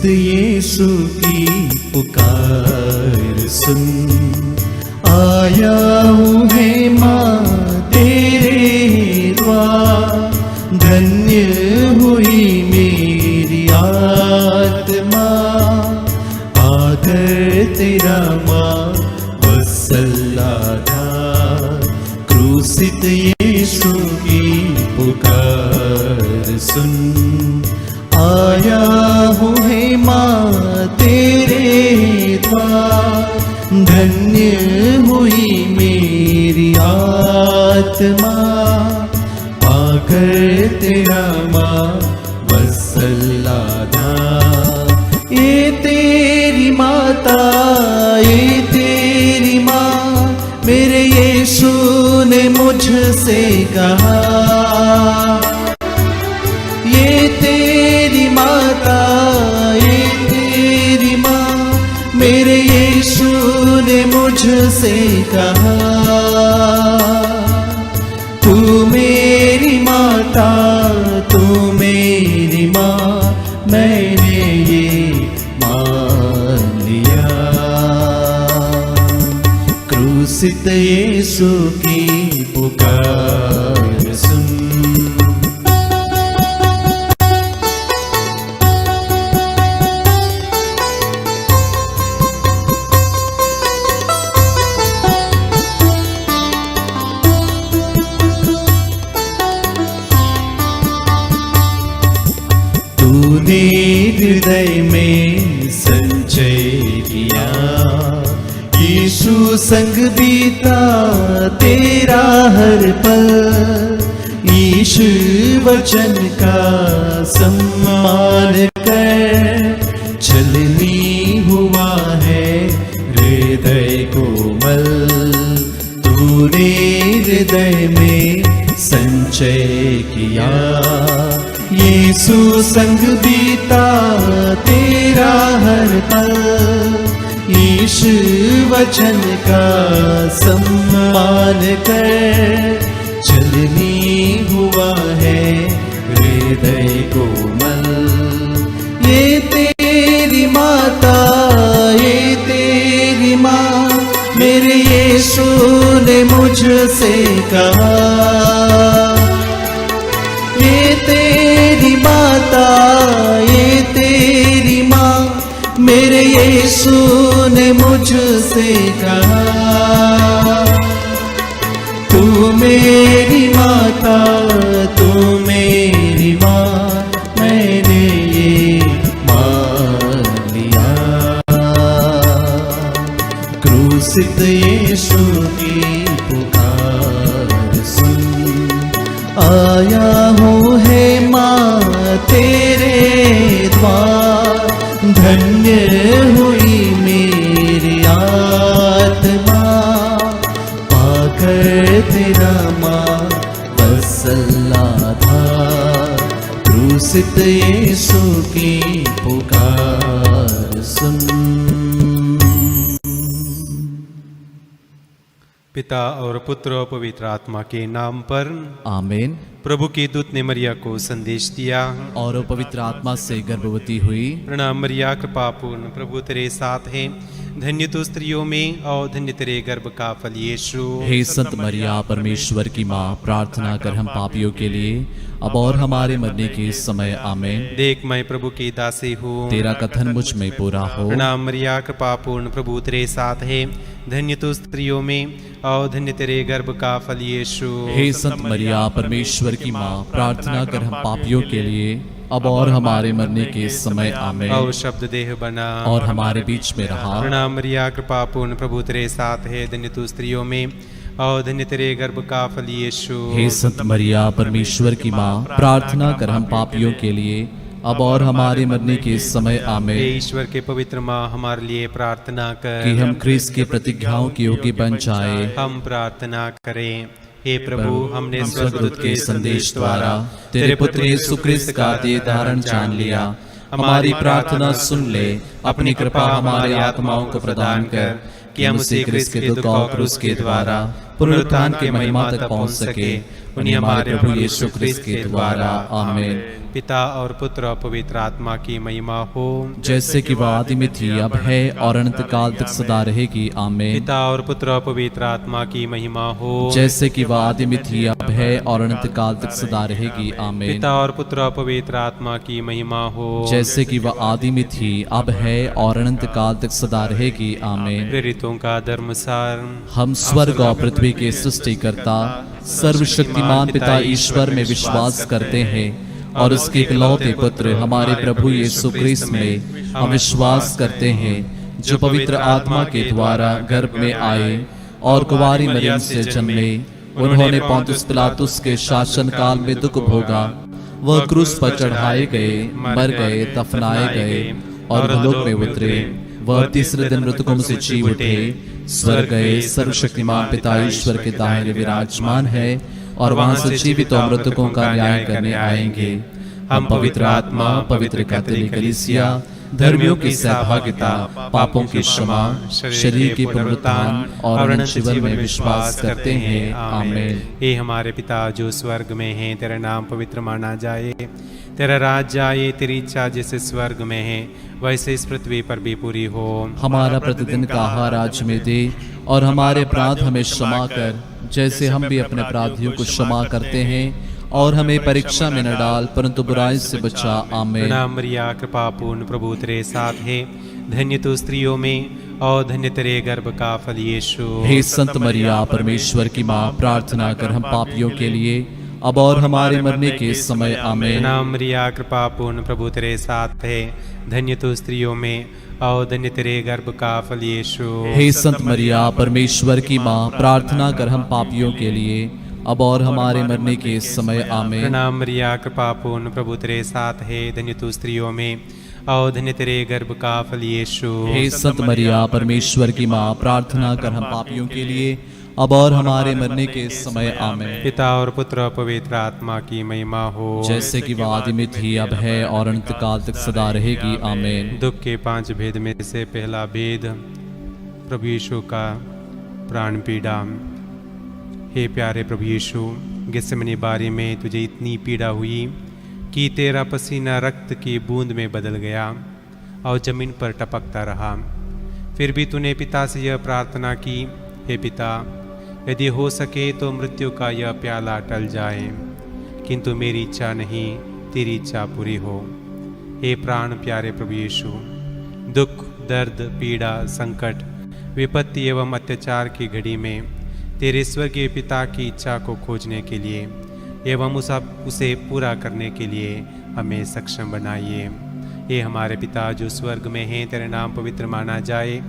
क्रूसित यीशु की पुकार सुन, आया हूँ है माँ तेरे द्वार। धन्य हुई मेरी आत्मा, आकर तेरा माँ वत्सलाधार। क्रूसित यीशु की पुकार सुन, आया हूँ है माँ तेरे द्वार। धन्य हुई मेरी आत्मा, पाकर तेरा माँ वत्सलाधार। ये तेरी माता, ये तेरी माँ, मेरे यीशु ने मुझसे कहा। ये तेरी माता, ये तेरी माँ, मेरे यीशु ने मुझसे कहा। तू मेरी माता, तू मेरी माँ, मैंने ये मान लिया। क्रूसित यीशु की पुकार सुन। तूने हृदय में संचय किया, यीशु संग बीता तेरा हर पल। यीशु वचन का सम्मान कर, छलनी हुआ है हृदय कोमल। तूने हृदय में संचय किया, यीशु संग बीता तेरा हर पल। यीशु वचन का सम्मान कर, छलनी हुआ है हृदय कोमल। ये तेरी माता, ये तेरी माँ, मेरे यीशु ने मुझसे कहा। ये तेरी माता, ये तेरी माँ, मेरे यीशु ने मुझसे कहा। तू मेरी माता, तू मेरी माँ, मैंने ये मान लिया। क्रूसित यीशु की पुकार सुन, आया हूँ है माँ तेरे द्वार। धन्य हुई मेरी आत्मा, पाकर तेरा माँ वत्सलाधार। क्रूसित यीशु की पुकार सुन। पिता और पुत्र और पवित्र आत्मा के नाम पर आमीन। प्रभु के दूत ने मरिया को संदेश दिया, और वो पवित्र आत्मा से गर्भवती हुई। प्रणाम मरिया, कृपा पूर्ण, प्रभु तेरे साथ है। धन्य तो स्त्रियों में और धन्य तेरे गर्भ का फल यीशु। हे संत मरिया, परमेश्वर की माँ, प्रार्थना कर हम पापियों के लिए, अब और हमारे मरने के समय आमीन। देख मैं प्रभु की दासी हूँ, तेरा कथन मुझ में पूरा हो। प्रणाम मरिया, कृपा पूर्ण, प्रभु तेरे साथ है। धन्य तो स्त्रियों में और धन्य तेरे गर्भ का फल यीशु। हे संत मरिया, परमेश्वर की माँ, प्रार्थना कर हम पापियों के लिए, अब और हमारे मरने के समय आमीन। और शब्द देह बना और हमारे बीच में रहा। प्रणाम मरिया, कृपा पूर्ण, प्रभु तेरे साथ है। धन्य तू स्त्रियों में और धन्य तेरे गर्भ का फल यीशु। हे संत मरिया, परमेश्वर की माँ, प्रार्थना कर हम पापियों के लिए, अब और हमारे मरने के समय आमीन। हे ईश्वर के पवित्र माँ, हमारे लिए प्रार्थना कर कि हम ख्रीस्त के प्रतिज्ञाओं के योग्य बन जाए। हम प्रार्थना करें। हे प्रभु, हमने स्वर्गदूत के संदेश द्वारा तेरे पुत्र यीशु ख्रीस्त का देह धारण जान लिया। हमारी प्रार्थना सुन ले, अपनी कृपा हमारी आत्माओं को प्रदान कर, कि हम उसी ख्रीस्त के दुख और क्रूस के द्वारा पुनरुत्थान के महिमा तक पहुंच सके। उन्हीं हमारे प्रभु यीशु ख्रीस्त के द्वारा आमीन। पिता और पुत्र और पवित्र आत्मा की महिमा हो। जैसे कि वह आदि में थी, अब है और अनंत काल तक सदा रहेगी। आमीन। पिता और पुत्र और पवित्र आत्मा की महिमा हो। जैसे कि वह आदि में थी, अब है और अनंत काल तक सदा रहेगी। आमीन। पिता और पुत्र और पवित्र आत्मा की महिमा हो। जैसे कि वह आदि में थी, अब है और अनंत काल तक सदा रहेगी। आमीन। प्रेरितों का धर्मसार। हम स्वर्ग और पृथ्वी के सृष्टिकर्ता सर्वशक्तिमान पिता ईश्वर में विश्वास करते हैं और उसके इकलौते पुत्र हमारे प्रभु यीशु क्रिस्त में हम विश्वास करते हैं, जो पवित्र आत्मा के द्वारा गर्भ में आए और कुंवारी मरियम से जन्मे। उन्होंने पोंतियुस पिलातुस के शासन काल में दुख भोगा, वह क्रूस पर चढ़ाए गए, मर गए, दफनाए गए और भूलोक में उतरे। वह तीसरे दिन मृतकों से जी उठे, स्वर्ग गए, सर्वशक्तिमान पिता ईश्वर के दाहिने विराजमान है और वहां से जीवित और मृतकों का न्याय करने आएंगे। हम पवित्र आत्मा, पवित्र कैथोलिक कलीसिया, धर्मियों की सहभागिता, पापों की क्षमा, शरीर की पुनरुत्थान और अनंत जीवन में विश्वास करते हैं। आमीन। हे हमारे पिता जो स्वर्ग में है, तेरा नाम पवित्र माना जाए, तेरा राज्य आए, तेरी इच्छा जैसे स्वर्ग में है वैसे इस पृथ्वी पर भी पूरी हो। हमारा प्रतिदिन का आहार आज में दे और हमारे अपराध हमें क्षमा कर, जैसे हम भी अपने अपराधियों को क्षमा करते हैं, और हमें परीक्षा में न डाल परंतु बुराई से बचा। आमीन। प्रणाम मरिया, कृपा पूर्ण प्रभु तेरे साथ है, धन्य तू स्त्रियों में और धन्य तेरे गर्भ का फल यीशु। हे संत मरिया परमेश्वर की माँ, प्रार्थना कर हम पापियों के लिए अब और हमारे मरने के समय। आमीन। प्रणाम मरिया, कृपा पूर्ण प्रभु तेरे साथ है, धन्य तू स्त्रियों में और धन्य तेरे गर्भ का फल यीशु। हे संत मरिया परमेश्वर की माँ, प्रार्थना कर हम पापियों के लिए अब और हमारे मरने के समय। आमीन। प्रणाम मरिया, कृपा पूर्ण प्रभु तेरे साथ है, धन्य तू स्त्रियों में और धन्य तेरे गर्भ का फल यीशु। हे संत मरिया परमेश्वर की माँ, प्रार्थना कर हम पापियों के लिए अब और हमारे मरने के समय। आमीन। पिता और पुत्र और पवित्र आत्मा की महिमा हो। जैसे कि वह आदि में थी, अब है और अनंत काल तक सदा रहेगी। आमीन। दुख के 5 भेद में से पहला भेद, प्रभु यीशु का प्राण पीड़ा। हे प्यारे प्रभु यीशु, गेत्सेमनी बारी में तुझे इतनी पीड़ा हुई कि तेरा पसीना रक्त की बूंद में बदल गया और जमीन पर टपकता रहा। फिर भी तूने पिता से यह प्रार्थना की, हे पिता, यदि हो सके तो मृत्यु का यह प्याला टल जाए, किंतु मेरी इच्छा नहीं तेरी इच्छा पूरी हो। हे प्राण प्यारे प्रभु यीशु, दुख, दर्द, पीड़ा, संकट, विपत्ति एवं अत्याचार की घड़ी में तेरे स्वर्गीय पिता की इच्छा को खोजने के लिए एवं उसे पूरा करने के लिए हमें सक्षम बनाइए। ये हमारे पिता जो स्वर्ग में हैं, तेरा नाम पवित्र माना जाए,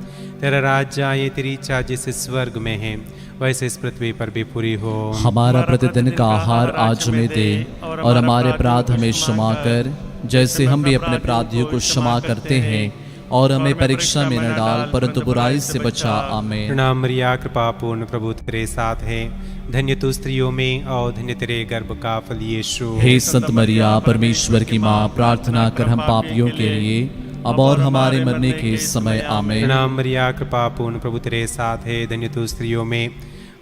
तेरा राज्य आए, तेरी इच्छा जैसे स्वर्ग में है वैसे इस पृथ्वी पर भी पूरी हो। हमारा प्रतिदिन का आहार आज हमें दे और हमारे अपराध हमें क्षमा कर, जैसे हम भी अपने अपराधियों को क्षमा करते हैं, और हमें परीक्षा में न डाल परंतु बुराई से बचा। आमीन। प्रणाम मरिया, कृपा पूर्ण प्रभु तेरे साथ है, धन्य तू स्त्रियों में और धन्य तेरे गर्भ का फल यीशु। हे संत मरिया परमेश्वर की माँ, प्रार्थना कर हम पापियों के लिए अब और हमारे मरने के समय। आमीन। प्रणाम मरिया, कृपा पूर्ण प्रभु तेरे साथ है, धन्य तू स्त्रियों में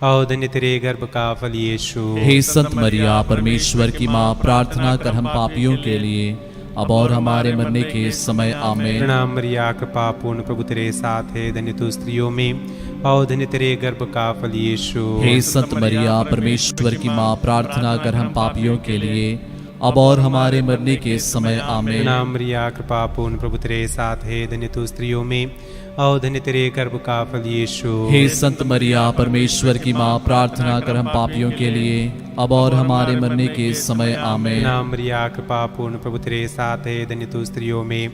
और धन्य तेरे गर्भ का फल यीशु। हे संत मरिया परमेश्वर की माँ, प्रार्थना कर हम पापियों के लिए अब और हमारे मरने के समय। आमीन। प्रणाम मरिया, कृपा पूर्ण प्रभु तेरे साथ है, धन्य तू स्त्रियों में और धन्य तेरे गर्भ का फल यीशु। हे संत मरिया परमेश्वर की माँ, प्रार्थना कर हम पापियों के लिए अब और हमारे मरने के समय। आमीन। प्रणाम मरिया, कृपा पूर्ण प्रभु तेरे साथ है, धन्य तू स्त्रियों में और धन्य तेरे गर्भ का फल यीशु। हे संत मरिया परमेश्वर की माँ, प्रार्थना कर हम पापियों के लिए अब और हमारे मरने के समय। आमीन। प्रणाम मरिया, कृपा पूर्ण प्रभु तेरे साथ है, धन्य तू स्त्रियों में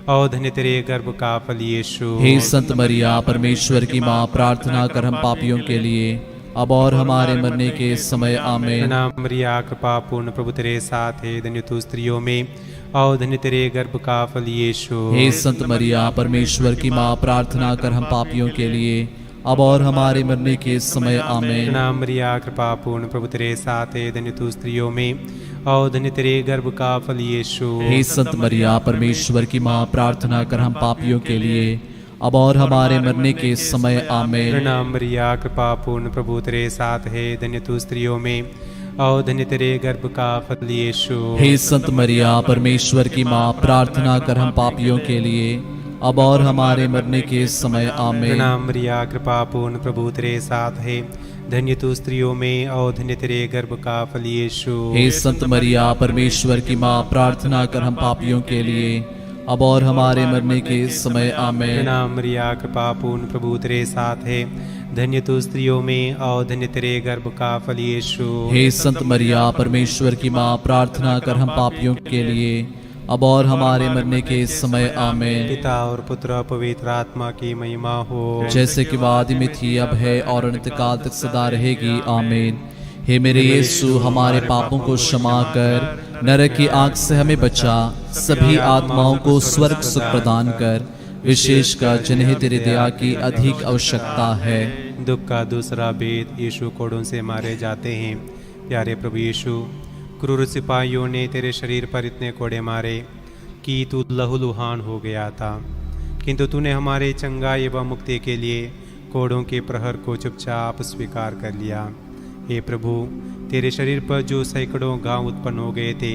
और धन्य तेरे गर्भ का फल यीशु। हे संत मरिया परमेश्वर की माँ, प्रार्थना कर हम पापियों के लिए अब और हमारे मरने के समय। आमीन। प्रणाम मरिया, कृपा पूर्ण प्रभु तेरे साथ है, धन्य तू स्त्रियों में और धन्य तेरे गर्भ का फल यीशु। हे संत मरिया परमेश्वर की माँ, प्रार्थना कर हम पापियों के लिए अब और हमारे मरने के समय। आमीन। प्रणाम मरिया, कृपा पूर्ण प्रभु तेरे साथ है, धन्य तू स्त्रियों में और धन्य तेरे गर्भ का फल यीशु। हे संत मरिया परमेश्वर की माँ, प्रार्थना कर हम पापियों के लिए अब और हमारे मरने के समय। आमीन। प्रणाम मरिया, कृपा पूर्ण प्रभु तेरे साथ है, धन्य तू स्त्रियों में और धन्य तेरे गर्भ का फल यीशु। हे संत मरिया परमेश्वर की माँ, प्रार्थना कर हम पापियों के लिए अब और हमारे मरने के समय आमीन। प्रणाम मरिया, कृपा पूर्ण प्रभु तेरे साथ है, धन्य तू स्त्रियों में और धन्य तेरे गर्भ का फल यीशु। हे संत मरिया परमेश्वर की माँ, प्रार्थना कर हम पापियों के लिए अब और हमारे मरने के समय आमीन। प्रणाम मरिया, कृपा पूर्ण प्रभु तेरे साथ है, धन्य तू स्त्रियों में और धन्य तेरे गर्भ का फल यीशु। हे संत मरिया परमेश्वर की माँ, प्रार्थना कर हम पापियों के लिए अब और हमारे मरने के समय आमीन। पिता और पुत्र और पवित्र आत्मा की महिमा हो, जैसे कि आदि में थी, अब है और अनंत काल तक सदा रहेगी आमीन। हे मेरे यीशु, हमारे पापों को क्षमा कर, नरक की आग से हमें बचा, सभी आत्माओं को स्वर्ग सुख प्रदान कर, विशेषकर जिन्हें तेरे दया की अधिक आवश्यकता है। दुख का दूसरा भेद, यीशु कोड़ों से मारे जाते हैं। प्यारे प्रभु यीशु, क्रूर सिपाहियों ने तेरे शरीर पर इतने कोड़े मारे कि तू लहूलुहान हो गया था, किंतु तूने हमारे चंगाई एवं मुक्ति के लिए कोड़ों के प्रहर को चुपचाप स्वीकार कर लिया। हे प्रभु, तेरे शरीर पर जो सैकड़ों घाव उत्पन्न हो गए थे,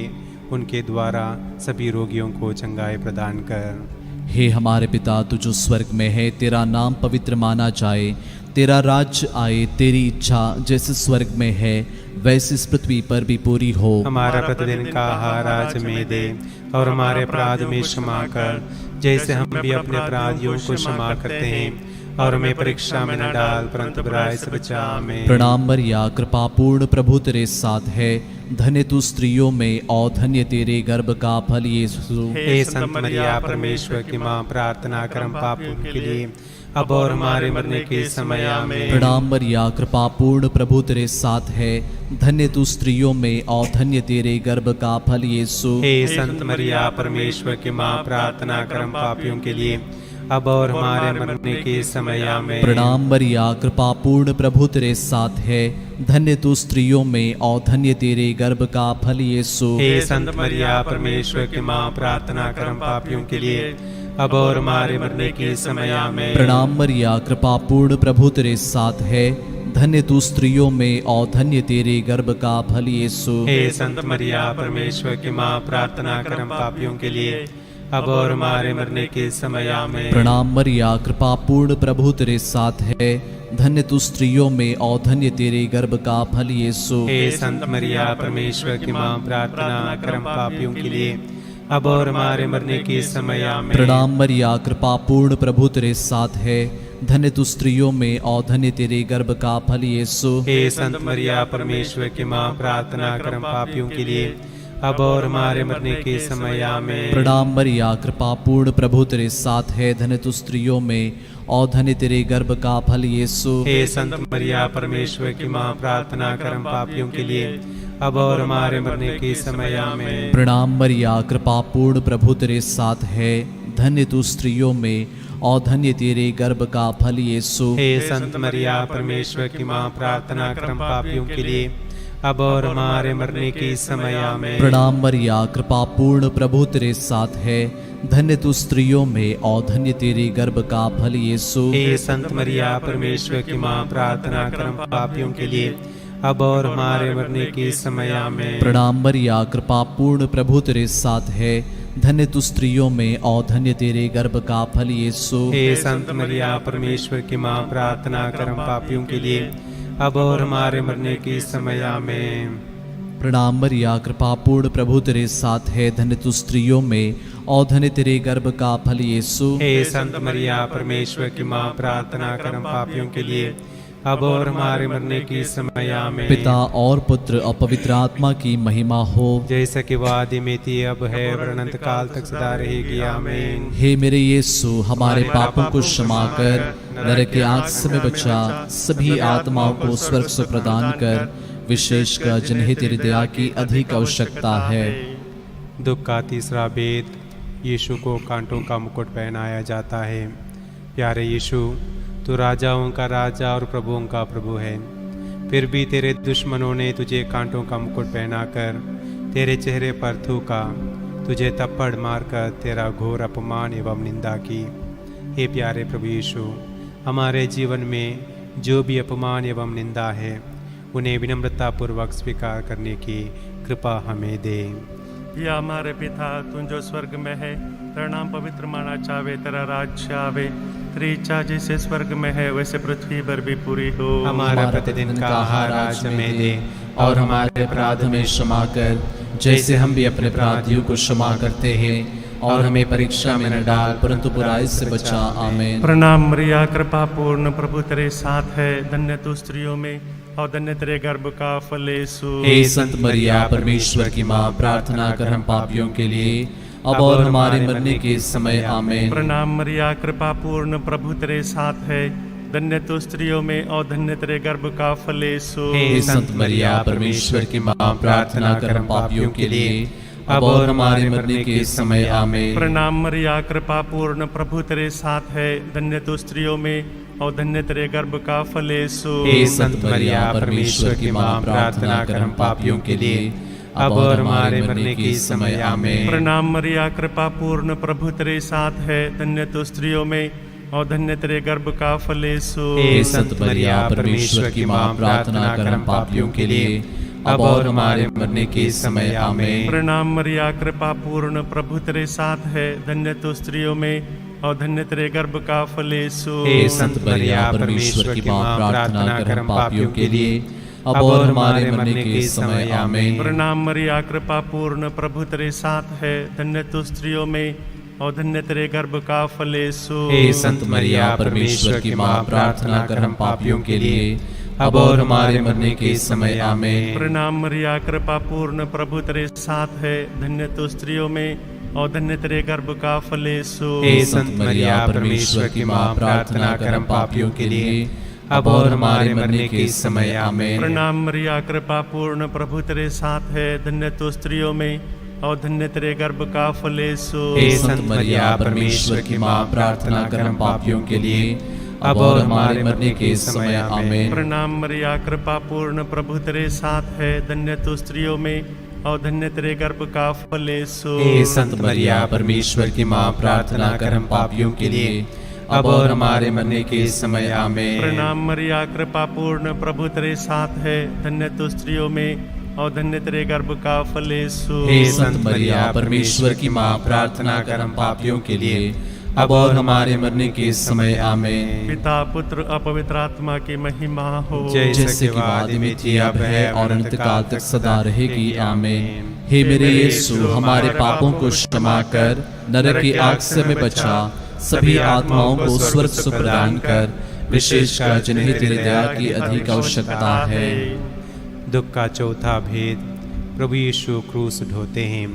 उनके द्वारा सभी रोगियों को चंगाई प्रदान कर। हे हमारे पिता, तू जो स्वर्ग में है, तेरा नाम पवित्र माना जाए, तेरा राज्य आए, तेरी इच्छा जैसे स्वर्ग में है वैसे इस पृथ्वी पर भी पूरी हो। हमारा प्रतिदिन का आहार आज हमें दे, और हमारे अपराध में क्षमा कर, जैसे हम भी अपने अपराधियों को क्षमा करते हैं, और हमें परीक्षा में न डाल, परंतु बुराई से बचा। आमीन। प्रणाम मरिया, कृपा पूर्ण प्रभु तेरे साथ है, धन्य तू स्त्रियों में और धन्य तेरे गर्भ का फल यीशु। हे संत मरिया परमेश्वर की माँ, प्रार्थना कर हम पापियों के लिए अब और हमारे मरने के समय आमीन। प्रणाम मरिया, कृपा पूर्ण प्रभु तेरे साथ है, धन्य तू स्त्रियों में और धन्य तेरे गर्भ का फल यीशु। हे संत मरिया परमेश्वर की माँ, प्रार्थना कर हम पापियों के लिए अब और हमारे मरने के समय आमीन। प्रणाम मरिया, कृपा पूर्ण प्रभु तेरे साथ है, धन्य तू स्त्रियों में और धन्य तेरे गर्भ का फल यीशु। हे संत मरिया परमेश्वर की माँ, प्रार्थना कर हम पापियों के लिए अब और हमारे मरने के समय आमीन। प्रणाम मरिया, कृपा पूर्ण प्रभु तेरे साथ है, धन्य तू स्त्रियों में और धन्य तेरे गर्भ का फल यीशु। हे संत मरिया परमेश्वर की माँ, प्रार्थना कर हम पापियों के लिए अब और हमारे मरने के समय आमीन। प्रणाम मरिया, कृपा पूर्ण प्रभु तेरे साथ है, धन्य तू स्त्रियों में और धन्य तेरे गर्भ का फल यीशु। हे संत मरिया परमेश्वर की माँ, प्रार्थना कर हम पापियों के लिए अब और हमारे मरने के समय आमीन। प्रणाम मरिया, कृपा पूर्ण प्रभु तेरे साथ है, धन्य तू स्त्रियों में और धन्य तेरे गर्भ का फल यीशु। हे संत मरिया परमेश्वर की माँ, प्रार्थना कर हम पापियों के लिए अब और हमारे मरने के समय आमीन। प्रणाम मरिया, कृपा पूर्ण प्रभु तेरे साथ है, धन्य तू स्त्रियों में और धन्य तेरे गर्भ का फल यीशु। हे संत मरिया परमेश्वर की माँ, प्रार्थना कर हम पापियों के लिए अब और हमारे मरने के समय आमीन। प्रणाम मरिया, कृपा पूर्ण प्रभु तेरे साथ है, धन्य तू स्त्रियों में और धन्य तेरे गर्भ का फल यीशु। हे संत मरिया परमेश्वर की माँ, प्रार्थना कर हम पापियों के लिए अब और हमारे मरने के समय आमीन। प्रणाम मरिया, कृपा पूर्ण प्रभु तेरे साथ है, धन्य तू स्त्रियों में और धन्य तेरे गर्भ का फल यीशु। हे संत मरिया परमेश्वर की माँ, प्रार्थना कर हम पापियों के लिए अब और हमारे मरने के समय आमीन। प्रणाम मरिया, कृपा पूर्ण प्रभु तेरे साथ है, धन्य तू स्त्रियों में और धन्य तेरे गर्भ का फल यीशु। हे संत मरिया परमेश्वर की माँ, प्रार्थना कर हम पापियों के लिए अब और हमारे मरने के समय आमीन। प्रणाम मरिया, कृपा पूर्ण प्रभु तेरे साथ है, धन्य तू स्त्रियों में और धन्य तेरे गर्भ का फल यीशु। हे संत मरिया परमेश्वर की माँ, प्रार्थना कर हम पापियों के लिए अब और हमारे मरने के समय आमीन। पिता और पुत्र और पवित्र आत्मा की महिमा हो, जैसा कि वह आदि में थी, अब है और अनंत काल तक सदा रहेगी आमीन। हे मेरे यीशु, हमारे पापों को क्षमा कर, नरक की आग से हमें बचा, सभी आत्माओं को स्वर्ग से प्रदान कर, विशेषकर जिन्हें तेरी दया की अधिक आवश्यकता है। दुख का तीसरा भेद, यीशु को कांटों का मुकुट पहनाया जाता है। प्यारे यीशु, तू राजाओं का राजा और प्रभुओं का प्रभु है, फिर भी तेरे दुश्मनों ने तुझे कांटों का मुकुट पहनाकर तेरे चेहरे पर थूका, तुझे थप्पड़ मारकर तेरा घोर अपमान एवं निंदा की। हे प्यारे प्रभु यीशु, हमारे जीवन में जो भी अपमान एवं निंदा है, उन्हें विनम्रतापूर्वक स्वीकार करने की कृपा हमें दे। या हमारे पिता तुम जो स्वर्ग में है, तेरा नाम पवित्र माना चावे, तेरा राज्य आवे, तेरी इच्छा जैसे स्वर्ग में है वैसे पृथ्वी पर भी पूरी हो। हमारा प्रतिदिन का आहार आज हमें दे, और हमारे अपराध हमें क्षमा कर, जैसे हम भी अपने अपराधियों को क्षमा करते हैं, और हमें परीक्षा में न डाल परंतु बुराई से बचा। आमीन। प्रणाम मरिया, कृपा पूर्ण प्रभु तेरे साथ है, धन्य तू स्त्रियों में और धन्य तेरे गर्भ का फल यीशु। हे संत मरिया परमेश्वर की माँ, प्रार्थना कर हम पापियों के लिए अब और हमारे मरने के समय। आमीन। प्रणाम मरिया, कृपा पूर्ण प्रभु तेरे साथ है, धन्य तू स्त्रियों में और धन्य तेरे गर्भ का फल यीशु। हे संत मरिया परमेश्वर की माँ, प्रार्थना कर हम पापियों के लिए अब और हमारे मरने के समय। आमीन। प्रणाम मरिया, कृपा पूर्ण प्रभु तेरे साथ है, धन्य तू स्त्रियों में और धन्य तेरे गर्भ का फल यीशु। हे संत मरिया परमेश्वर की माँ, प्रार्थना कर हम पापियों के लिए अब और हमारे मरने के समय। आमीन। प्रणाम मरिया, कृपा पूर्ण प्रभु तेरे साथ है, धन्य तू स्त्रियों में और धन्य तेरे गर्भ का फल यीशु। हे संत मरिया परमेश्वर की माँ, प्रार्थना कर हम पापियों के लिए अब और हमारे मरने के समय। आमीन। प्रणाम मरिया, कृपा पूर्ण प्रभु तेरे साथ है, धन्य तू स्त्रियों में और धन्य तेरे गर्भ का फल यीशु। हे संत मरिया परमेश्वर की माँ, प्रार्थना कर हम पापियों के लिए अब और हमारे मरने के समय। आमीन। प्रणाम मरिया, कृपा पूर्ण प्रभु तेरे साथ है, धन्य तू स्त्रियों में और धन्य तेरे गर्भ का फल यीशु। हे संत मरिया परमेश्वर की माँ, प्रार्थना कर हम पापियों के लिए अब और हमारे मरने के समय। आमीन। प्रणाम मरिया, कृपा पूर्ण प्रभु तेरे साथ है, धन्य तू स्त्रियों में और धन्य तेरे गर्भ का फल यीशु। हे संत मरिया परमेश्वर की माँ, प्रार्थना कर हम पापियों के लिए अब और हमारे मरने के समय। आमीन। प्रणाम मरिया, कृपा पूर्ण प्रभु तेरे साथ है, धन्य तू स्त्रियों में और धन्य तेरे गर्भ का फल यीशु। हे संत मरिया परमेश्वर की माँ, प्रार्थना कर हम पापियों के लिए अब और हमारे मरने के समय। आमीन। प्रणाम मरिया, कृपा पूर्ण प्रभु तेरे साथ है, धन्य तू स्त्रियों में और धन्य तेरे गर्भ का फल यीशु। हे संत मरिया परमेश्वर की माँ, प्रार्थना कर हम पापियों के लिए अब और हमारे मरने के समय। आमीन। प्रणाम मरिया, कृपा पूर्ण प्रभु तेरे साथ है, धन्य तू स्त्रियों में और धन्य तेरे गर्भ का फल यीशु। हे संत मरिया परमेश्वर की माँ, प्रार्थना कर हम पापियों के लिए अब और हमारे मरने के समय। आमीन। पिता पुत्र अपवित्र आत्मा की महिमा हो, जैसे कि वादी में थी, अब है और अनंत काल तक सदा रहेगी। आमीन। हे मेरे यीशु, हमारे पापों को क्षमा कर, नरक की आग से हमें बचा, सभी आत्माओं को स्वर्ग सुख प्रदान कर, विशेषकर जिन्हें तेरी दया की अधिक आवश्यकता है। दुख का चौथा भेद, प्रभु यीशु क्रूस ढोते हैं।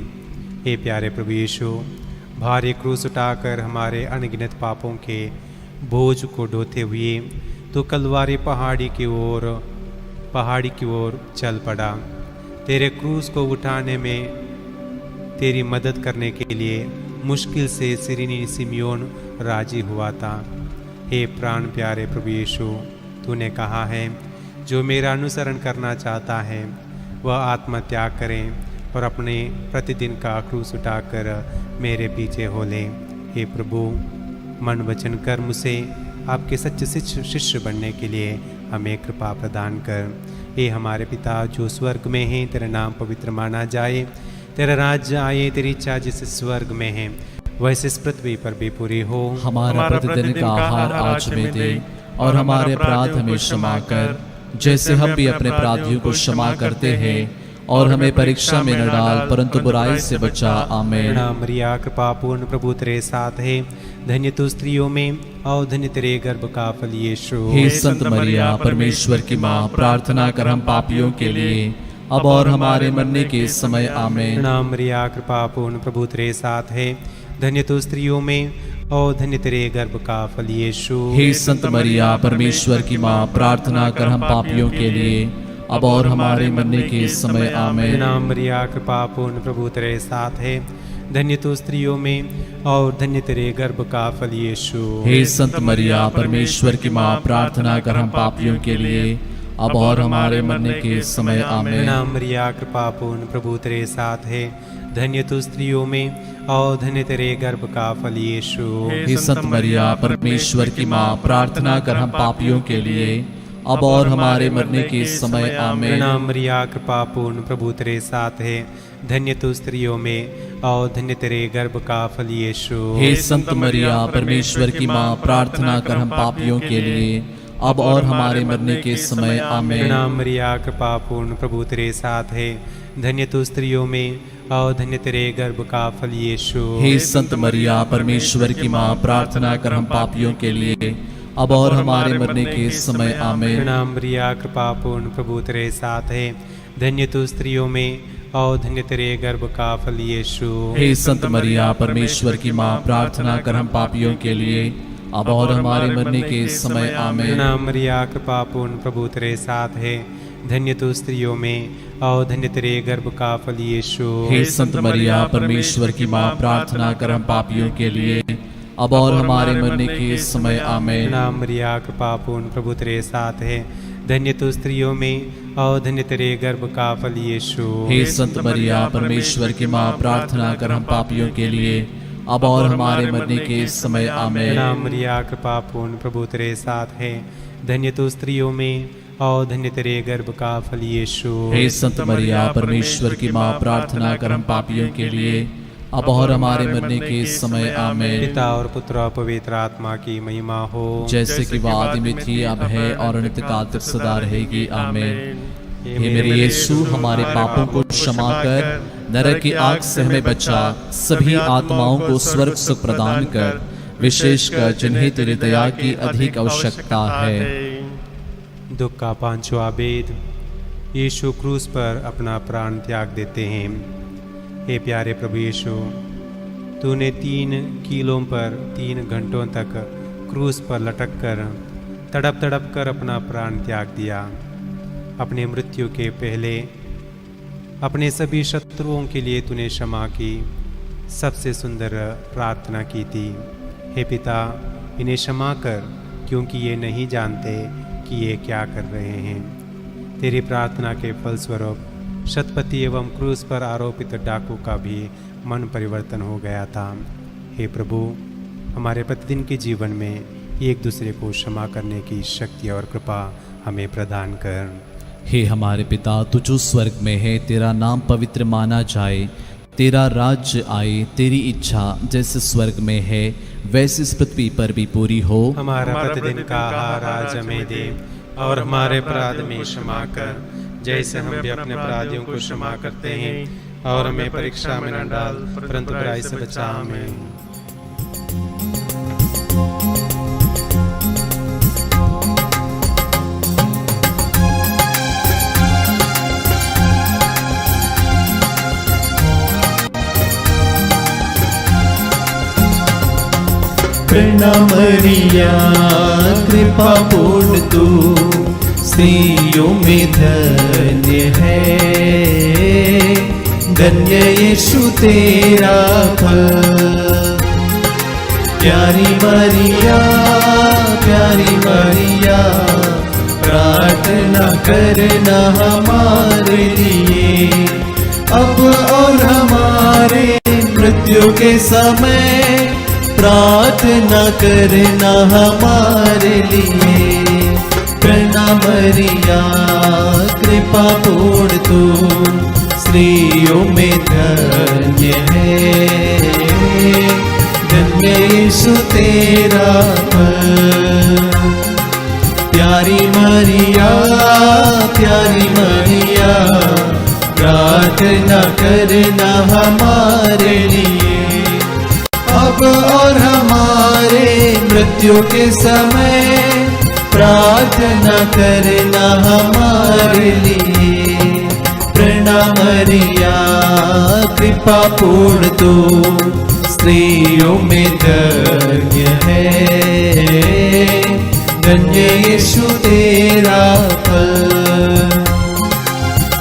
हे प्यारे प्रभु यीशु, भारी क्रूस उठाकर हमारे अनगिनत पापों के बोझ को ढोते हुए तो कलवारी पहाड़ी की ओर चल पड़ा। तेरे क्रूस को उठाने में तेरी मदद करने के लिए मुश्किल से सिरिनी सिमियोन राजी हुआ था। हे प्राण प्यारे प्रभु यीशु, तूने कहा है, जो मेरा अनुसरण करना चाहता है वह आत्मत्याग करें और अपने प्रतिदिन का क्रूस उठाकर मेरे पीछे हो ले। हे प्रभु, मन वचन कर मुझे आपके सच्चे शिष्य बनने के लिए हमें कृपा प्रदान कर। हे हमारे पिता जो स्वर्ग में है, तेरा नाम पवित्र माना जाए, तेरा राज्य आए, तेरी इच्छा जैसे स्वर्ग में है वैसे इस पृथ्वी पर भी पूरी हो। हमारा प्रतिदिन का आहार आज हमें दे, और हमारे अपराध हमें क्षमा कर, जैसे हम भी अपने अपराधियों को क्षमा करते हैं, और हमें परीक्षा में न डाल परंतु बुराई से बचा। आमीन। प्रणाम मरिया, कृपा पूर्ण प्रभु तेरे साथ है, धन्य तू स्त्रियों में और धन्य तेरे गर्भ का फल यीशु। हे संत मरिया परमेश्वर की माँ, प्रार्थना कर हम पापियों के लिए अब और हमारे मरने के समय। आमीन। प्रणाम मरिया, कृपा पूर्ण प्रभु तेरे साथ है, धन्य तू स्त्रियों में और धन्य तेरे गर्भ का फल यीशु। हे संत मरिया परमेश्वर की माँ, प्रार्थना कर हम पापियों के लिए अब और हमारे मरने के समय। आमीन। नाम मरिया, कृपा पूर्ण प्रभु तेरे साथ है, धन्य तू स्त्रियों में और धन्य तेरे गर्भ का फल यीशु। हे संत मरिया परमेश्वर की माँ, प्रार्थना कर हम पापियों के लिए अब और हमारे मरने के समय। आमीन। नाम मरिया, कृपा पूर्ण प्रभु तेरे साथ है, धन्य तू स्त्रियों में और धन्य तेरे गर्भ का फल यीशु। हे संत मरिया परमेश्वर की माँ, प्रार्थना कर हम पापियों के लिए अब और हमारे मरने के समय आमीन। प्रणाम मरिया कृपा पूर्ण प्रभु तेरे साथ है, धन्य तू स्त्रियों में और धन्य तेरे गर्भ का फल यीशु। हे संत मरिया परमेश्वर की माँ, प्रार्थना कर हम पापियों के लिए अब और हमारे मरने के समय आमीन। प्रणाम मरिया कृपा पूर्ण प्रभु तेरे साथ है, धन्य तू स्त्रियों में और धन्य तेरे गर्भ का फल यीशु। हे संत मरिया परमेश्वर की माँ, प्रार्थना कर हम पापियों के लिए अब और हमारे मरने के समय आमीन। प्रणाम मरिया कृपा पूर्ण प्रभु तेरे साथ है, धन्य तू स्त्रियों में और धन्य तेरे गर्भ का फल यीशु। हे संत मरिया परमेश्वर की माँ, प्रार्थना कर हम पापियों के लिए अब और हमारे मरने के समय आमीन। प्रणाम मरिया कृपा पूर्ण प्रभु तेरे साथ है, धन्य तू स्त्रियों में और धन्य तेरे गर्भ का फल यीशु। हे संत मरिया परमेश्वर की माँ, प्रार्थना कर हम पापियों के लिए अब और हमारे मरने के समय आमीन। प्रणाम मरिया कृपा पूर्ण प्रभु तेरे साथ है, धन्य तू स्त्रियों में और धन्य तेरे गर्भ का फल यीशु। हे संत मरिया परमेश्वर की माँ, प्रार्थना कर हम पापियों के लिए अब और हमारे मरने के समय आमीन। प्रणाम मरिया कृपा पूर्ण प्रभु तेरे साथ है, धन्य तू स्त्रियों में और धन्य तेरे गर्भ का फल यीशु। हे संत मरिया परमेश्वर की माँ, प्रार्थना कर हम पापियों के लिए अब और हमारे मरने के समय आमीन। पिता और पुत्र और पवित्र आत्मा की महिमा हो, जैसे कि वो आदि में थी, अब है और अनंत काल तक सदा रहेगी आमीन। हे मेरे यीशु, हमारे पापों को क्षमा कर, नरक की आग से हमें बचा, सभी आत्माओं को स्वर्ग सुख प्रदान कर, विशेषकर जिन्हें तेरी दया की अधिक आवश्यकता है। दुख का पांचवा वेद। यीशु क्रूस पर अपना प्राण त्याग देते हैं। हे प्यारे प्रभु यीशु, तूने 3 कीलों पर 3 घंटों तक क्रूस पर लटक कर तड़प तड़प कर अपना प्राण त्याग दिया। अपने मृत्यु के पहले अपने सभी शत्रुओं के लिए तूने क्षमा की सबसे सुंदर प्रार्थना की थी। हे पिता, इन्हें क्षमा कर, क्योंकि ये नहीं जानते कि ये क्या कर रहे हैं। तेरी प्रार्थना के फलस्वरूप शतपति एवं क्रूस पर आरोपित डाकू का भी मन परिवर्तन हो गया था। हे प्रभु, हमारे प्रतिदिन के जीवन में एक दूसरे को क्षमा करने की शक्ति और कृपा हमें प्रदान कर। हे हमारे पिता, तू जो स्वर्ग में है, तेरा नाम पवित्र माना जाए, तेरा राज्य आए, तेरी इच्छा जैसे स्वर्ग में है वैसे इस पृथ्वी पर भी पूरी हो। हमारा प्रतिदिन का आहार आज हमें दे और हमारे अपराध में क्षमा कर, जैसे हम भी अपने अपराधियों को क्षमा करते हैं, और हमें परीक्षा में न डाल परंतु बुराई से बचा हमें। प्रणाम मरिया कृपा पूर्ण तू स्त्रियों में धन्य है, धन्य यीशु तेरा फल। प्यारी मरिया प्रार्थना करना हमारे लिए अब और हमारे मृत्यु के समय, प्रार्थना करना हमारे लिए। प्रणाम मरिया कृपा पूर्ण तू स्त्रियों में धन्य है, धन्य यीशु तेरा फल। प्यारी मरिया प्रार्थना करना हमारे लिए अब और हमारे मृत्यु के समय, प्रार्थना करना हमारे लिए। प्रणाम मरिया कृपा पूर्ण तू स्त्रियों में धन्य है, धन्य यीशु तेरा फल।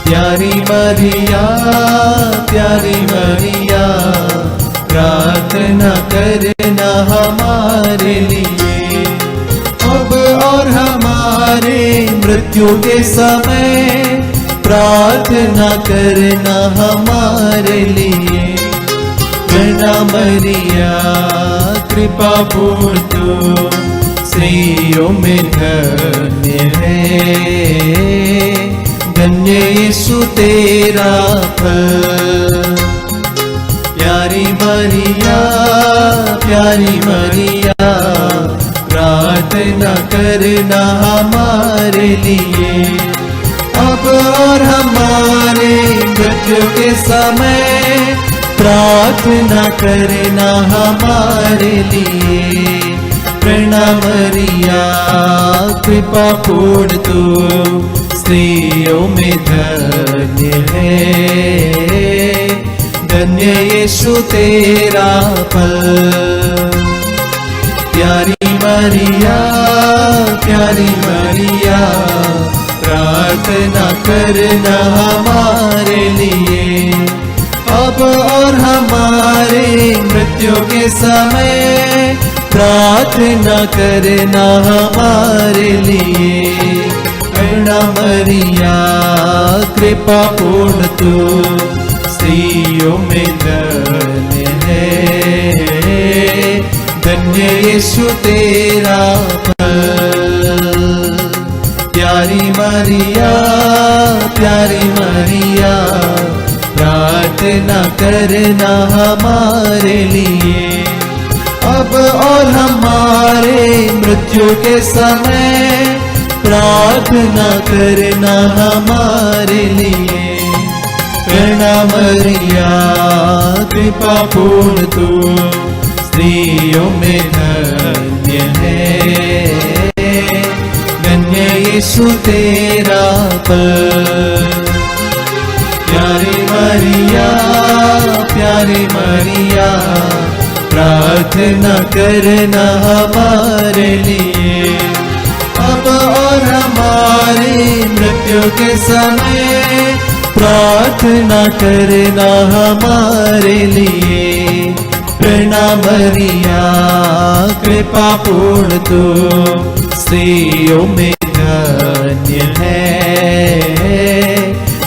प्यारी मरिया प्रार्थना करना हमारे लिए अब और हमारे मृत्यु के समय, प्रार्थना करना हमारे लिए। प्रणाम मरिया कृपा पूर्ण तू स्त्रियों में धन्य है, धन्य यीशु तेरा फल। प्यारी मरिया, प्यारी मरिया, प्रार्थना करना हमारे लिए, अब और हमारे मृत्यु के समय प्रार्थना करना हमारे लिए। प्रणाम मरिया, कृपा पूर्ण तू स्त्रियों में धन्य है, धन्य यीशु तेरा फल। प्यारी मरिया, प्यारी मरिया, प्रार्थना करना हमारे लिए, अब और हमारे मृत्यु के समय प्रार्थना करना हमारे लिए। प्रणाम मरिया, कृपा पूर्ण तू स्त्रियों में धन्य है, धन्य यीशु तेरा फल। प्यारी मरिया, प्यारी मरिया, प्रार्थना करना हमारे लिए, अब और हमारे मृत्यु के समय प्रार्थना करना हमारे लिए। प्रणाम मरिया, कृपा पूर्ण तू स्त्रियों में धन्य है, धन्य यीशु तेरा फल। प्यारी मरिया, प्यारी मरिया, प्रार्थना करना हमारे लिए, अब और हमारे मृत्यु के समय प्रार्थना करना हमारे लिए। प्रणाम मरिया, कृपा पूर्ण तू स्त्रियों में धन्य है,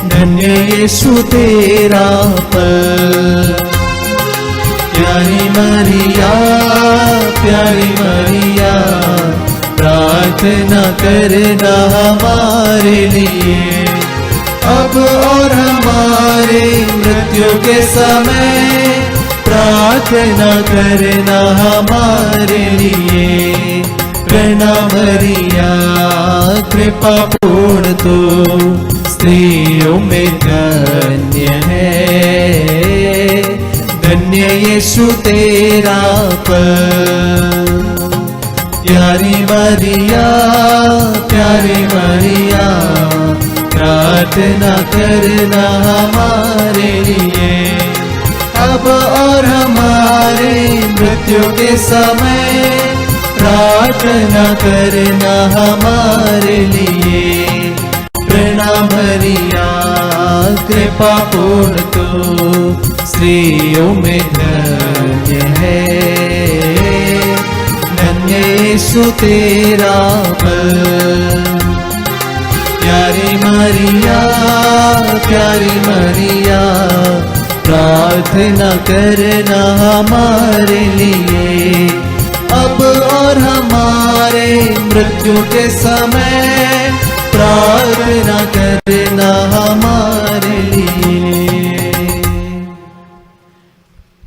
धन्य यीशु तेरा फल। प्यारी मरिया, प्यारी मरिया, प्रार्थना करना हमारे लिए, अब और हमारे मृत्यु के समय प्रार्थना करना हमारे लिए। प्रणाम मरिया, कृपा पूर्ण तू स्त्रियों में धन्य है, धन्य यीशु तेरा फल। प्यारी मरिया, प्यारी मरिया, प्रार्थना करना हमारे लिए, अब और हमारे मृत्यु के समय प्रार्थना करना हमारे लिए। प्रणाम मरिया, कृपा पूर्ण तू स्त्रियों में धन्य है, धन्य यीशु तेरा फल। प्यारी मरिया, प्यारी मरिया, प्रार्थना करना हमारे लिए, अब और हमारे मृत्यु के समय प्रार्थना करना हमारे लिए।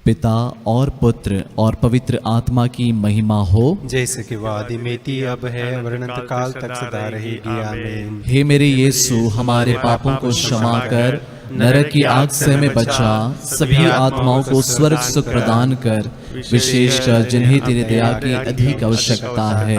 पिता और पुत्र और पवित्र आत्मा की महिमा हो, जैसे कि वह आदि में थी, अब है, अनंत काल तक सदा रहेगी। आमीन। हे मेरे यीशु, हमारे पापों को क्षमा कर, नरक की आग से हमें बचा, सभी आत्माओं को स्वर्ग सुख प्रदान कर, विशेषकर जिन्हें तेरी दया की अधिक आवश्यकता है।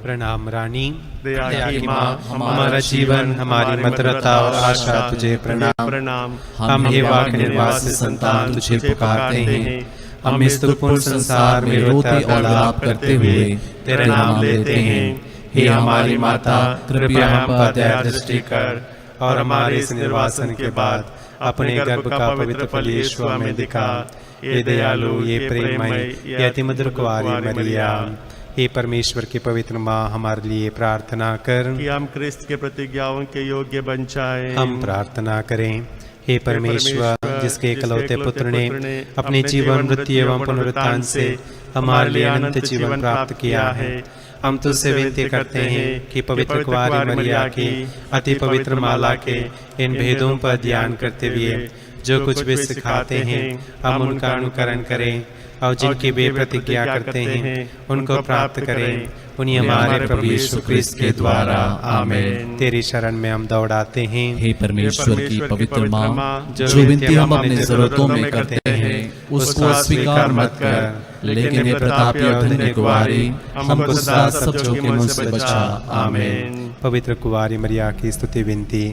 प्रणाम रानी, दया की माँ, हमारा जीवन, हमारी मधुरता और आशा तुझे प्रणाम। प्रणाम। हम हेवा के निर्वास संतान तुझे पुकारते हैं। हम इस दुर्पूर्ण संसार में रोते और विलाप करते हुए तेरा नाम लेते हैं। हे हमारी माता, कृपया हम पर दया दृष्टि कर और हमारे इस निर्वासन के बाद अपने गर्भ का पवित्र फल यीशु में दिखा। ये दयालु, ये प्रेममय, ये अति मधुर कुंवारी मरिया, हे परमेश्वर की पवित्र माँ, हमारे लिए प्रार्थना कर कि हम क्रिस्त के प्रतिज्ञाओं के योग्य बन जाएं। हम प्रार्थना करें। हे परमेश्वर, जिसके इकलौते पुत्र ने अपने जीवन, मृत्यु एवं पुनरुत्थान से हमारे लिए अनंत जीवन प्राप्त किया है। हम तुझसे विनती करते हैं कि पवित्र कुंवारी मरिया की अति पवित्र माला के इन भेदों पर ध्यान करते हुए जो कुछ भी सिखाते हैं हम उनका अनुकरण करें और जिनकी वे प्रतिज्ञा करते हैं उनको प्राप्त करें। उन्हीं हमारे प्रभु यीशु क्रिस्त के द्वारा आमीन। तेरी शरण में हम दौड़ाते हैं। हे परमेश्वर की पवित्र माँ, जो विनती हम अपनी जरूरतों में करते हैं उसको अस्वीकार मत कर, लेकिन ये प्रतापी और धन्य कुंवारी हमको सदा सब जोखिमों से बचा। आमीन। पवित्र कुंवारी मरिया की स्तुति विनती।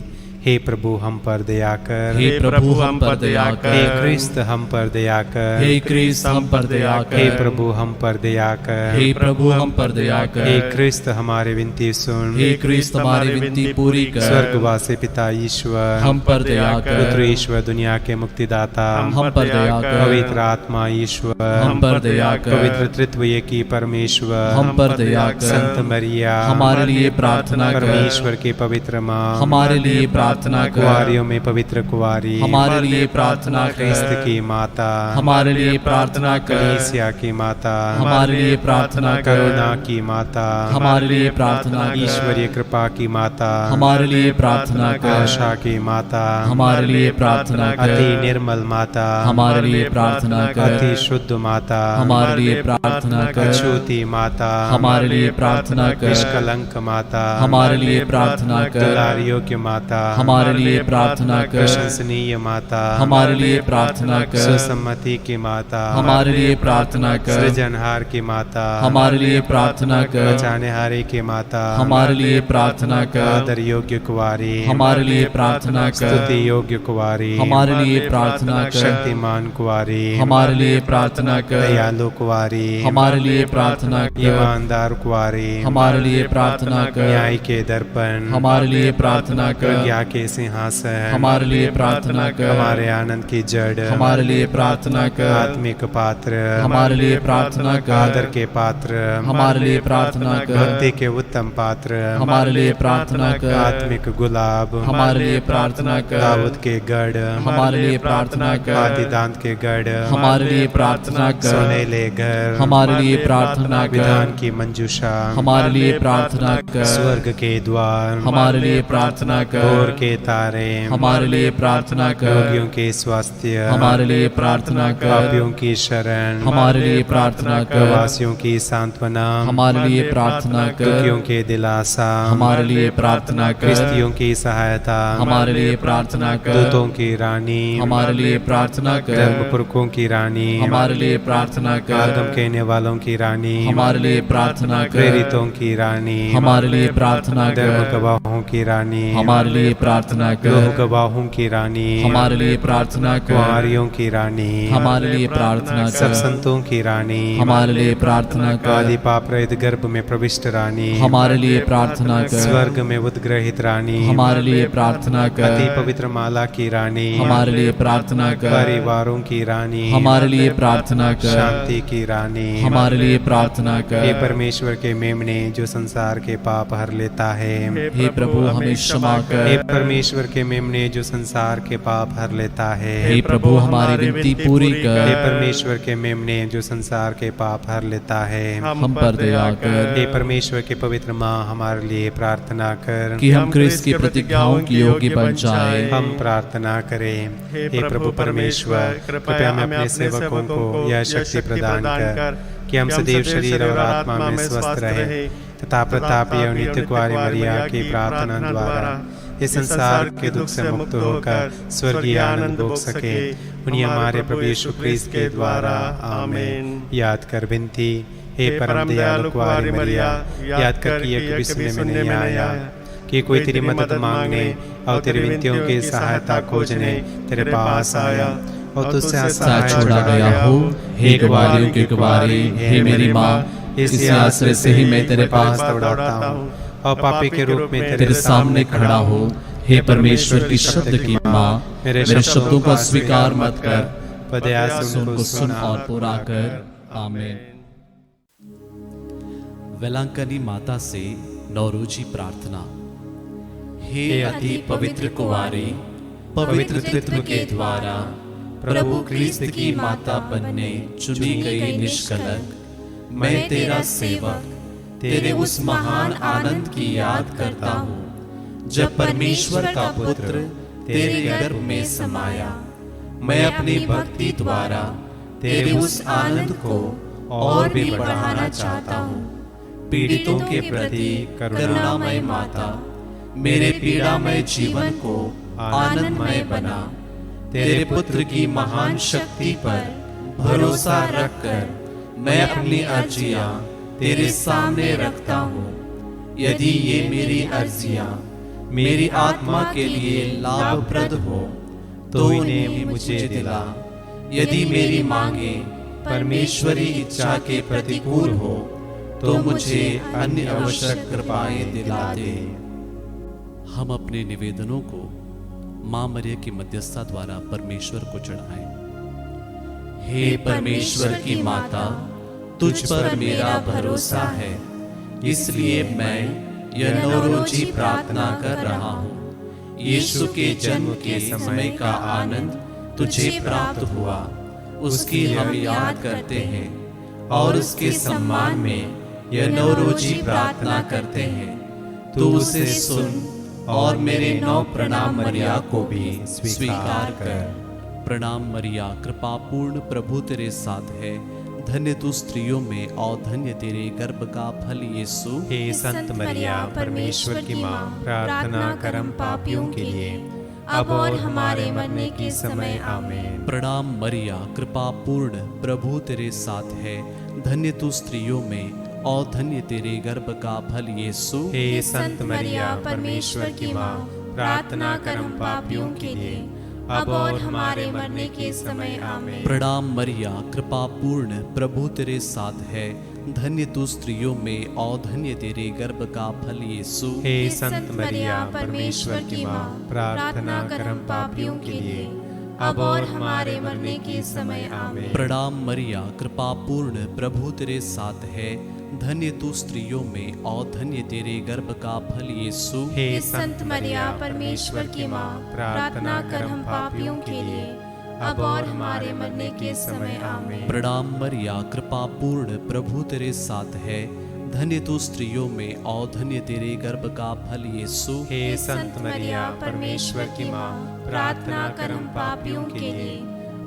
हे प्रभु हम पर दया कर, हे प्रभु हम पर दया कर, हे क्रिस्त हम पर दया कर, हे क्रिस्त हम पर दया कर, हे प्रभु हम पर दया कर, हे प्रभु हम पर दया कर, हे क्रिस्त हमारी विनती सुन, हे क्रिस्त हमारी विनती पूरी कर, स्वर्गवासी पिता ईश्वर हम पर दया कर, पुत्र ईश्वर दुनिया के मुक्तिदाता हम पर दया कर, पवित्र आत्मा ईश्वर हम पर दया कर, पवित्र तृत्व की परमेश्वर हम पर दया कर, संत मरिया हमारे लिए प्रार्थना कर, परमेश्वर की पवित्र माँ हमारे लिए प्रार्थना कर, कुंवारियों में पवित्र कुंवारी हमारे लिए प्रार्थना क्रिस्त कर, की माता हमारे लिए प्रार्थना कर, कलीसिया की माता हमारे लिए प्रार्थना कर, करुणा की माता हमारे लिए प्रार्थना कर, ईश्वरीय कृपा की माता हमारे लिए प्रार्थना कर, आशा की माता हमारे लिए प्रार्थना कर, अति निर्मल माता हमारे लिए प्रार्थना कर, अति शुद्ध माता हमारे लिए प्रार्थना कर, अछूती माता हमारे लिए प्रार्थना कर, निष्कलंक माता हमारे लिए प्रार्थना कर, दुलार योग्य माता हमारे लिए प्रार्थना कर, प्रशंसनीय माता हमारे लिए प्रार्थना कर, सुसम्मति की माता हमारे लिए प्रार्थना कर, सृजनहार की माता हमारे लिए प्रार्थना कर, बचानेहारे की माता हमारे लिए प्रार्थना कर, आदर योग्य कुंवारी हमारे लिए प्रार्थना कर, स्तुति योग्य कुंवारी हमारे लिए प्रार्थना कर, शक्तिमान कुंवारी हमारे लिए प्रार्थना कर, दयालु कुंवारी हमारे लिए प्रार्थना कर, ईमानदार कुंवारी हमारे लिए प्रार्थना कर, न्याय के दर्पण हमारे लिए प्रार्थना कर, प्रज्ञा के सिंहासन हमारे लिए प्रार्थना कर, हमारे आनंद की जड़ हमारे लिए प्रार्थना कर, आत्मिक पात्र हमारे लिए प्रार्थना कर, आदर के पात्र हमारे लिए प्रार्थना कर, भक्ति के उत्तम पात्र हमारे लिए प्रार्थना कर, आत्मिक गुलाब हमारे लिए प्रार्थना कर, दाऊद के गढ़ हमारे लिए प्रार्थना कर, आदि दांत के गढ़ हमारे लिए प्रार्थना कर, सोनेले घर हमारे लिए प्रार्थना कर, विधान की मंजूषा हमारे लिए प्रार्थना कर, स्वर्ग के द्वार हमारे लिए प्रार्थना कर, भोर के तारे हमारे लिए प्रार्थना कर, रोगियों के स्वास्थ्य हमारे लिए प्रार्थना कर, पापियों की शरण हमारे लिए प्रार्थना कर, प्रवासियों की सांत्वना हमारे लिए प्रार्थना कर, दुखियों के दिलासा हमारे लिए प्रार्थना कर, क्रिस्तियों की सहायता हमारे लिए प्रार्थना कर, दूतों की रानी हमारे लिए प्रार्थना कर, धर्मपुरखों की रानी हमारे लिए प्रार्थना कर, आगम कहने वालों की रानी हमारे लिए प्रार्थना कर, प्रेरितों की रानी हमारे लिए प्रार्थना धर्म कर, गवाहों की रानी हमारे लिए प्रार्थना लोह कर, गवाहों की रानी हमारे लिए प्रार्थना कर, कुंवारियों की रानी हमारे लिए प्रार्थना सब कर, संतों की रानी हमारे लिए प्रार्थना कर, आदि पाप रहित गर्भ में प्रविष्ट रानी हमारे लिए प्रार्थना कर, स्वर्ग में उद्ग्रहित रानी हमारे लिए प्रार्थना अति कर, पवित्र माला की रानी हमारे लिए प्रार्थना कर, परिवारों की रानी हमारे लिए प्रार्थना कर, शांति की रानी हमारे लिए प्रार्थना हे कर, परमेश्वर के मेमने जो संसार के पाप हर लेता है हे प्रभु हमें क्षमा हे कर, परमेश्वर के मेमने जो संसार के पाप हर लेता है हे प्रभु हमारी विनती पूरी हे कर, परमेश्वर के मेमने जो संसार के पाप हर लेता है हम पर दया कर, हे परमेश्वर के पवित्र माँ हमारे लिए प्रार्थना कर कि हम क्रिस्त की प्रतिज्ञाओं की योग्य बन जाए। हम प्रार्थना करें। हे प्रभु परमेश्वर कृपया में अपने सेवकों को यह शक्ति प्रदान कर कि हम सदैव शरीर और आत्मा में स्वस्थ रहे तथा प्रतापी और नित्य कुंवारी मरिया की प्रार्थना द्वारा इस संसार के दुख से मुक्त होकर स्वर्गीय आनंद भोग सके। उन्हीं हमारे प्रभु यीशु क्रिस्त के द्वारा आमीन। याद कर विनती। हे परम दयालु कुंवारी मरिया, याद कर कि ये कभी सुनने में नहीं आया कि कोई तेरी मदद मांगने और तेरी विनतियों की सहायता खोजने तेरे पास आया और तुझसे साथ छोड़ा गया हो। हे कुंवारियों के कुंवारी, हे मेरी माँ, इस आश्रय से ही मैं तेरे पास दौड़ाता हूँ और पापी के रूप में तेरे सामने खड़ा हो। हे परमेश्वर की शब्द की माँ, मेरे शब्दों को स्वीकार मत कर, पर दया से सुन उनको को सुन और पूरा कर। आमीन। वेलांकनी माता से नौरोजी प्रार्थना। हे अति पवित्र कुंवारी, पवित्र तृत्व के द्वारा प्रभु क्रिस्त की माता बनने चुनी गई निष्कलंक मैं तेरा सेवक तेरे उस महान आनंद की याद करता हूँ जब परमेश्वर का पुत्र तेरे गर्भ में समाया। मैं अपनी भक्ति द्वारा तेरे उस आनंद को और भी बढ़ाना चाहता हूँ। पीड़ितों के प्रति करुणामय माता, मेरे पीड़ामय जीवन को आनंदमय बना। तेरे पुत्र की महान शक्ति पर भरोसा रखकर मैं अपनी अर्जियां तेरे सामने रखता हूँ। यदि ये मेरी अर्जियां मेरी आत्मा के लिए लाभप्रद हो तो इन्हें मुझे दिला। यदि मेरी मांगे परमेश्वरी इच्छा के प्रतिकूल हो तो मुझे अन्य आवश्यक कृपाएं दिला दे। हम अपने निवेदनों को मां मरिया की मध्यस्थता द्वारा परमेश्वर को चढ़ाएं। हे परमेश्वर की माता, तुझ पर मेरा भरोसा है, इसलिए मैं यह नौरोजी प्रार्थना कर रहा हूँ। यीशु के जन्म के समय का आनंद तुझे प्राप्त हुआ, उसकी हम याद करते हैं और उसके सम्मान में यह नौरोजी प्रार्थना करते हैं। तू उसे सुन और मेरे 9 प्रणाम मरिया को भी स्वीकार कर। प्रणाम मरिया, कृपा पूर्ण, प्रभु तेरे साथ है। धन्य तू स्त्रियों में और धन्य तेरे गर्भ का फल यीशु। हे संत मरिया, परमेश्वर की माँ, प्रार्थना कर हम पापियों के लिए, अब और हमारे मरने के समय आमीन। प्रणाम मरिया, कृपा पूर्ण, प्रभु तेरे साथ है। धन्य तू स्त्रियों में और धन्य तेरे गर्भ का फल यीशु। हे संत मरिया, परमेश्वर की माँ, प्रार्थना कर हम पापियों के लिए, अब और हमारे मरने के समय आमीन। प्रणाम मरिया, कृपा पूर्ण, प्रभु तेरे साथ है। धन्य तू स्त्रियों में और धन्य तेरे गर्भ का फल यीशु। हे संत मरिया, परमेश्वर की माँ, प्रार्थना कर हम पापियों के लिए, अब और हमारे मरने के समय आमीन। प्रणाम मरिया, कृपा पूर्ण, प्रभु तेरे साथ है। धन्य तू स्त्रियों में और धन्य तेरे गर्भ का फल यीशु। हे संत मरिया, परमेश्वर की माँ, प्रार्थना कर हम पापियों के लिए, अब और हमारे मरने के समय आमीन। प्रणाम मरिया, कृपा पूर्ण, प्रभु तेरे साथ है। धन्य तू स्त्रियों में और धन्य तेरे गर्भ का फल यीशु। हे संत मरिया, परमेश्वर की माँ, प्रार्थना कर हम पापियों के लिए,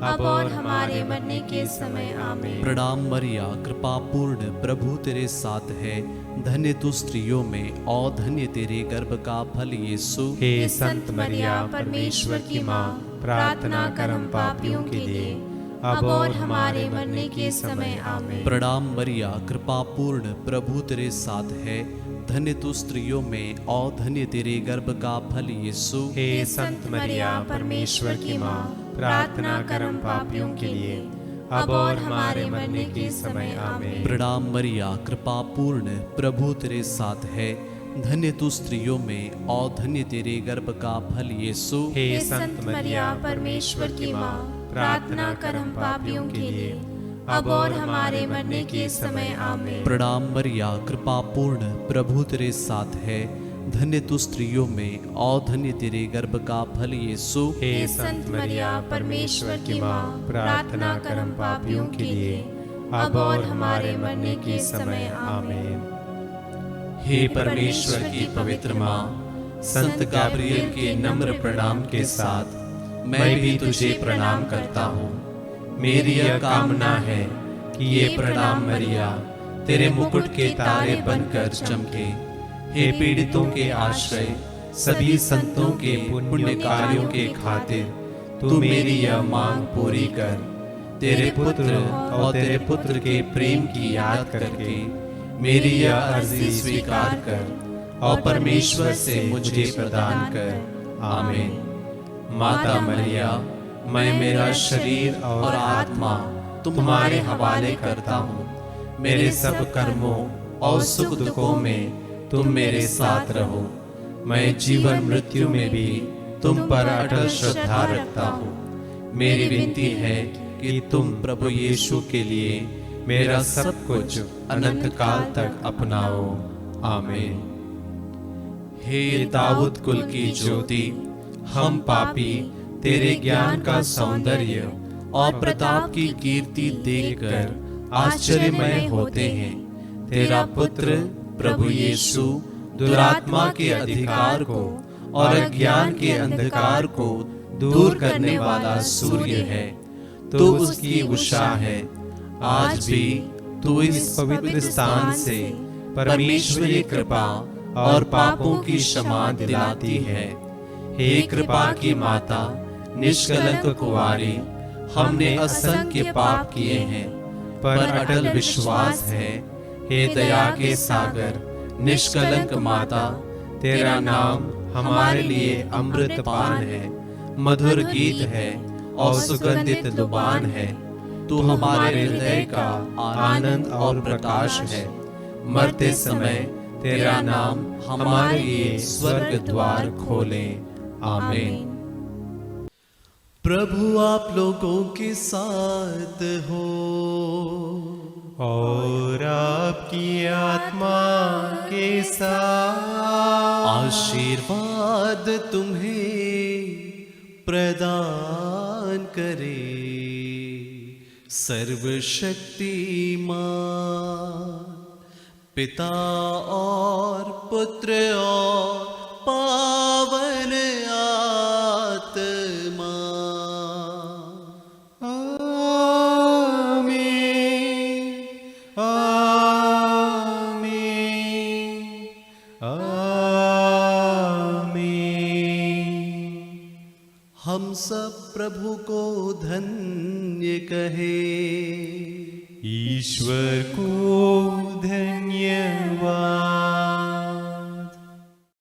अब और हमारे मरने के समय आमीन। प्रणाम मरिया, कृपा पूर्ण, प्रभु तेरे साथ है। धन्य तू स्त्रियों में और धन्य तेरे गर्भ का फल यीशु। हे संत मरिया, परमेश्वर की माँ, प्रार्थना कर हम पापियों के लिए, अब और हमारे मरने के समय आमीन। प्रणाम मरिया, कृपा पूर्ण, प्रभु तेरे साथ है। धन्य तू स्त्रियों में और धन्य तेरे गर्भ का फल यीशु। हे संत मरिया, परमेश्वर की माँ, प्रार्थना कर हम पापियों के लिए, अब और हमारे मरने के समय आमीन। प्रणाम मरिया, कृपा पूर्ण, प्रभु तेरे साथ है। धन्य तू स्त्रियों में और धन्य तेरे गर्भ का फल यीशु। हे संत मरिया, परमेश्वर की माँ, प्रार्थना कर हम पापियों के लिए, अब और हमारे मरने के समय आमीन। प्रणाम मरिया, कृपा पूर्ण, प्रभु तेरे साथ है। धन्य तू स्त्रियों में और धन्य तेरे गर्भ का फल यीशु। हे संत मरिया, परमेश्वर की माँ, प्रार्थना कर हम पापियों के लिए, अब और हमारे मरने के समय आमीन। हे परमेश्वर की पवित्र माँ, संत गाब्रिएल के नम्र प्रणाम के साथ मैं भी तुझे प्रणाम करता हूँ। मेरी यह कामना है कि ये प्रणाम मरिया तेरे मुकुट के तारे बनकर चमके। हे पीड़ितों के आश्रय, सभी संतों के पुण्य कार्यों के खातिर तू मेरी यह मांग पूरी कर। तेरे पुत्र और तेरे पुत्र के प्रेम की याद करके मेरी यह अर्जी स्वीकार कर और परमेश्वर से मुझे प्रदान कर। आमीन। माता मरिया, मैं मेरा शरीर और आत्मा तुम्हारे हवाले करता हूँ। मेरे सब कर्मों और सुख दुखों में तुम मेरे साथ रहो। मैं जीवन मृत्यु में भी तुम पर अटल श्रद्धा रखता हूँ। मेरी विनती है कि तुम प्रभु यीशु के लिए मेरा सब कुछ अनंत काल तक अपनाओ। आमीन। हे दाऊद कुल की ज्योति, हम पापी तेरे ज्ञान का सौंदर्य और प्रताप की कीर्ति देखकर आश्चर्यमय होते हैं। तेरा पुत्र प्रभु यीशु दुरात्मा के अधिकार को और अज्ञान के अंधकार को दूर करने वाला सूर्य है। तू उसकी उषा है। आज भी तू इस पवित्र स्थान से परमेश्वरी कृपा और पापों की क्षमा दिलाती है। हे कृपा की माता, निष्कलंक कुंवारी, हमने असंख्य पाप किए हैं, पर अटल विश्वास है। हे दया के सागर, निष्कलंक माता, तेरा नाम हमारे लिए अमृत पान है, मधुर गीत है और सुगंधित लुबान है। तू हमारे हृदय का आनंद और प्रकाश है। मरते समय तेरा नाम हमारे लिए स्वर्ग द्वार खोले। आमीन। प्रभु आप लोगों के साथ हो और आपकी आत्मा के साथ। आशीर्वाद तुम्हें प्रदान करे सर्वशक्तिमान पिता और पुत्र और पावन आत्मा। आमीन, आमीन, आमीन। हम सब प्रभु को धन्य कहे, ईश्वर को धन्य